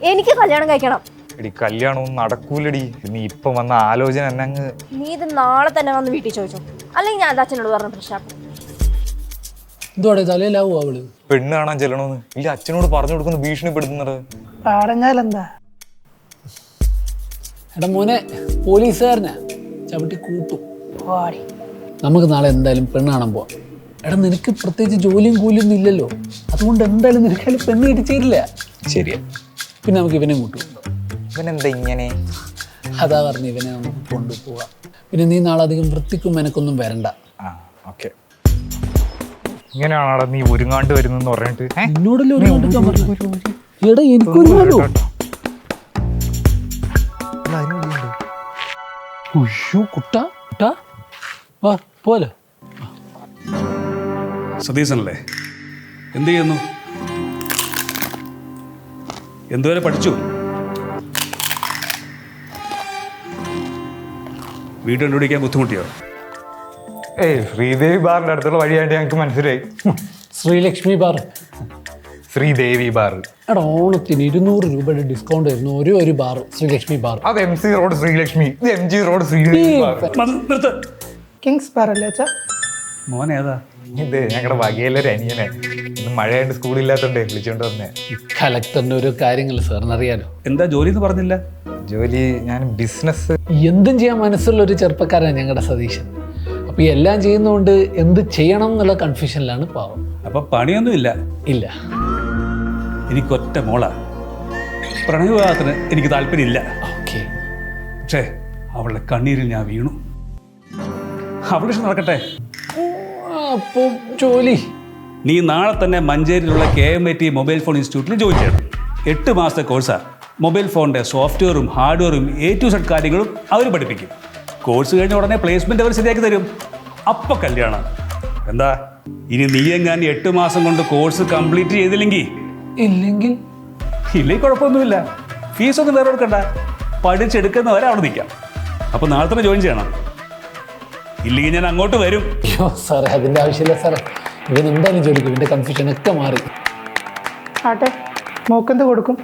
എനിക്ക് കല്യാണം കഴിക്കണം. എടി കല്യാണമൊന്നും നടക്കൂലടി. നീ ഇപ്പൊ വന്ന ആലോചന എന്നെ അങ്ങ്. നീ ഇത് നാളെ തന്നെ വന്ന് വീട്ടിൽ ചോദിച്ചോ, അല്ലെങ്കിൽ ഞാൻ അച്ഛനോട് പറഞ്ഞ പ്രശ്നമാക്കും. എന്തോടെ തലയിലാവോ അവള്? പെണ്ണ് കാണാൻ ചെല്ലണമെന്ന് ഇല്ല അച്ഛനോട് പറഞ്ഞു കൊടുക്കുന്ന ഭീഷണിപ്പെടുത്തുന്നത്. പറഞ്ഞാലെന്താ? എടാ മോനെ, പോലീസുകാരനാ, ചവിട്ടി കൂട്ടും. ഓടി നമുക്ക് നാളെ എന്തായാലും പെണ്ണ് കാണാൻ പോവാം. എടാ നിനക്ക് പ്രത്യേകിച്ച് ജോലിയും കൂലിയൊന്നും ഇല്ലല്ലോ, അതുകൊണ്ട് എന്തായാലും നിനക്കായാലും പെണ്ണ് കിട്ടിച്ചേരില്ല. ശരിയാ. പിന്നെ നമുക്ക് ഇവനെ കൂട്ടും. ഇവനെന്താ ഇങ്ങനെ? അതാ പറഞ്ഞു ഇവനെ നമുക്ക് കൊണ്ടുപോവാം. പിന്നെ നീ നാളെ അധികം വൃത്തിക്കും എനക്കൊന്നും വരണ്ട. ഓക്കെ. ഇങ്ങനെയാണോ നീ ഒരുങ്ങാണ്ട് വരുന്നെന്ന് പറഞ്ഞിട്ട്? എന്നോടല്ലേ ഒരു കൊടുക്കാൻ പറഞ്ഞു? എടാ എനിക്കൊരുങ്ങാലോ. കുട്ടാ കുട്ടാ വാ പോലെ. സതീശനല്ലേ? എന്ത് ചെയ്യുന്നു? എന്തുവരെ പഠിച്ചു? വീട് കണ്ടുപിടിക്കാൻ ബുദ്ധിമുട്ടിയോ? ശ്രീദേവി ബാറിന്റെ അടുത്തുള്ള വഴിയായിട്ട് ഞങ്ങൾക്ക് മനസ്സിലായി. ശ്രീലക്ഷ്മി ബാർ. ശ്രീദേവി ബാർ. എടാ ഓണത്തിന് 200 രൂപയുടെ ഡിസ്കൗണ്ട് ആയിരുന്നു ഒരു ബാർ, ശ്രീലക്ഷ്മി ബാർ. അത് MC റോഡ് ശ്രീലക്ഷ്മി, ഇത് MG റോഡ് ശ്രീദേവി ബാർ. നിർത്ത്. കിങ്സ് ബാർ അല്ലേ അച്ഛാ? മോനെ ഏതാ? ഇത് ഞങ്ങളുടെ വകയിലൊരു അനിയനെ. ഇന്ന് മഴയായിട്ട് സ്കൂളില്ലാത്തോണ്ടേ വിളിച്ചോണ്ട് വന്നേ. കലക്ടറിന്റെ ഓരോ കാര്യങ്ങൾ സാറിന് അറിയാലോ. എന്താ ജോലി എന്ന് പറഞ്ഞില്ല? ജോലി ഞാൻ ബിസിനസ്. എന്തും ചെയ്യാൻ മനസ്സുള്ള ഒരു ചെറുപ്പക്കാരനാണ് ഞങ്ങളുടെ സതീശൻ. അപ്പോൾ എല്ലാം ചെയ്യുന്നതുകൊണ്ട് എന്ത് ചെയ്യണം എന്നുള്ള കൺഫ്യൂഷനിലാണ് പാവം. അപ്പൊ പണിയൊന്നും ഇല്ല? ഇല്ല. എനിക്കൊറ്റ മോളാ. പ്രണയവിവാഹത്തിന് എനിക്ക് താല്പര്യമില്ല. ഓക്കെ. പക്ഷേ അവളുടെ കണ്ണീരിൽ ഞാൻ വീണു. അവളുടെ ഇഷ്ടം നടക്കട്ടെ. അപ്പോൾ ജോലി നീ നാളെ തന്നെ മഞ്ചേരിയിലുള്ള KMIT മൊബൈൽ ഫോൺ ഇൻസ്റ്റിറ്റ്യൂട്ടിൽ ജോയിൻ ചെയ്യണം. 8 മാസത്തെ കോഴ്സാണ്. മൊബൈൽ ഫോണിൻ്റെ സോഫ്റ്റ്വെയറും ഹാർഡ്വെയറും A to Z കാര്യങ്ങളും അവർ പഠിപ്പിക്കും. കോഴ്സ് കഴിഞ്ഞ ഉടനെ പ്ലേസ്മെൻറ്റ് അവർ ശരിയാക്കി തരും. അപ്പം കല്യാണം. എന്താ ഇനി നീ എങ്ങാനും 8 മാസം കൊണ്ട് കോഴ്സ് കംപ്ലീറ്റ് ചെയ്തില്ലെങ്കിൽ? ഇല്ലെങ്കിൽ കുഴപ്പമൊന്നുമില്ല. ഫീസൊന്നും വേറെ കൊടുക്കണ്ട. പഠിച്ചെടുക്കുന്നവരെ അവിടെ നിൽക്കാം. അപ്പോൾ നാളെ തന്നെ ജോയിൻ ചെയ്യണം. ഇല്ലെങ്കിൽ ഞാൻ അങ്ങോട്ട് വരും. അയ്യോ സാറേ, അതിൻ്റെ ആവശ്യമില്ല സാറേ. ഇവൻ എന്തായാലും ജോലിക്കും. ഇവൻ്റെ കൺഫ്യൂഷനൊക്കെ മാറി. ആട്ടെ, മോക്കെന്ത് കൊടുക്കും?